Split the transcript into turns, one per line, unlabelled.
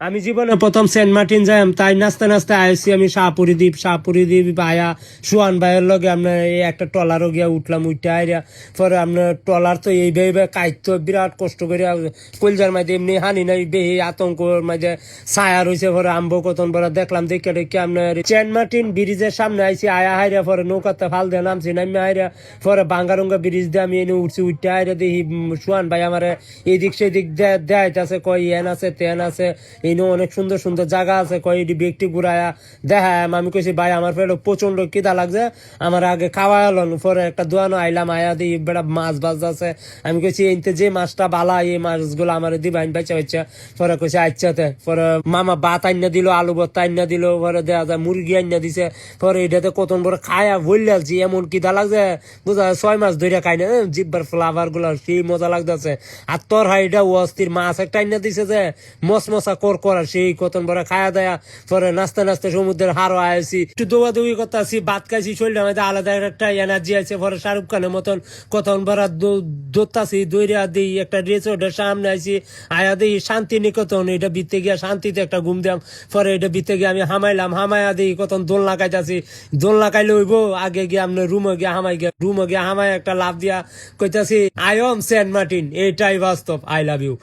আমি জীবনে প্রথম সেন্ট মার্টিন যাইম, তাই নাচতে নাচতে আইসি আমি শাহপুরি দ্বীপ আয়া সুয়ান ভাইয়ের লগে আপনার এই একটা ট্রলারও গিয়া উঠলাম, উঠতে আইরা পরে আপনার ট্রলার তো এইভাবে কাইতো বিরাট কষ্ট করে কলজার মাঝে এমনি হানি নাই বেহি আতঙ্কর মাঝে ছায়া রয়েছে। পরে আম্বো কতন পরে দেখলাম দেখে দেখে আপনার সেন্ট মার্টিন ব্রিজের সামনে আইসি আয়া হাইরা পরে নৌকাতে ফাল দিয়ে নামছি, নামে হাইরা পরে বাঙ্গারুঙ্গা ব্রিজ দিয়ে আমি এনে উঠছি, উঠতে আইরা দেখি সুয়ান ভাই আমার এদিক সেদিক দেখাইতেছে, কয় এন আছে তেন আছে, এই অনেক সুন্দর সুন্দর জায়গা আছে, কয় এটি ব্যক্তি ঘুরায়া দেখায়। আমি কইছি ভাই আমার পেটে প্রচন্ড খিদা লাগছে, আমার আগে খাওয়া হলো। পরে একটা দোয়ানো আইলাম, আয়া দিই বেড়া মাছ বাজ আছে। আমি কইছি এইতে যে মাছটা বালা এই মাছগুলো আমার দিবাইন বাচ্চা বাচ্চা। পরে কইছে আচ্ছাতে। পরে মামা ভাত আইনা দিল, আলু ভর্তা আইনা দিল, পরে দেওয়া যায় মুরগি আইনা দিছে। পরে এটাতে কতন বড় খায়া বললাছি এমন খিদা লাগছে, বুঝা 6 মাস ধরে খাই না, জিব্বার ফ্লাভার গুলো সেই মজা লাগতেছে। আর তোর হাইটা অস্থির মাছ একটা আইনা দিছে যে মশমশা করা সেই কতন বড় খায়া দেয়া। পরে নাচতে নাচতে সমুদ্রের হারো আইসি, একটু দৌড়াদৌড়ি করতে আসি, ভাত খাইছি, শরীরের মধ্যে আলাদা একটা এনার্জি আছে। পরে শাহরুখ খানের মতন কতন বড় দৌড়তাছি, দৌড়া দিই একটা রিসোর্টের সামনে আইসি, আয়া দিই শান্তিনিকেতন, এটা ভিতরে গিয়া শান্তিতে একটা ঘুম দিলাম। পরে এটা ভিতরে গিয়ে আমি হামাইলাম, হামাইয়া দিই কতন দোলনা খাইতেছি, দোলনা খাইলে হইব আগে গিয়ে আপনার রুমে গিয়া হামাই একটা লাভ দিয়া কইতাছি আই এম সেন্ট মার্টিন, এটাই বাস্তব, আই লাভ ইউ।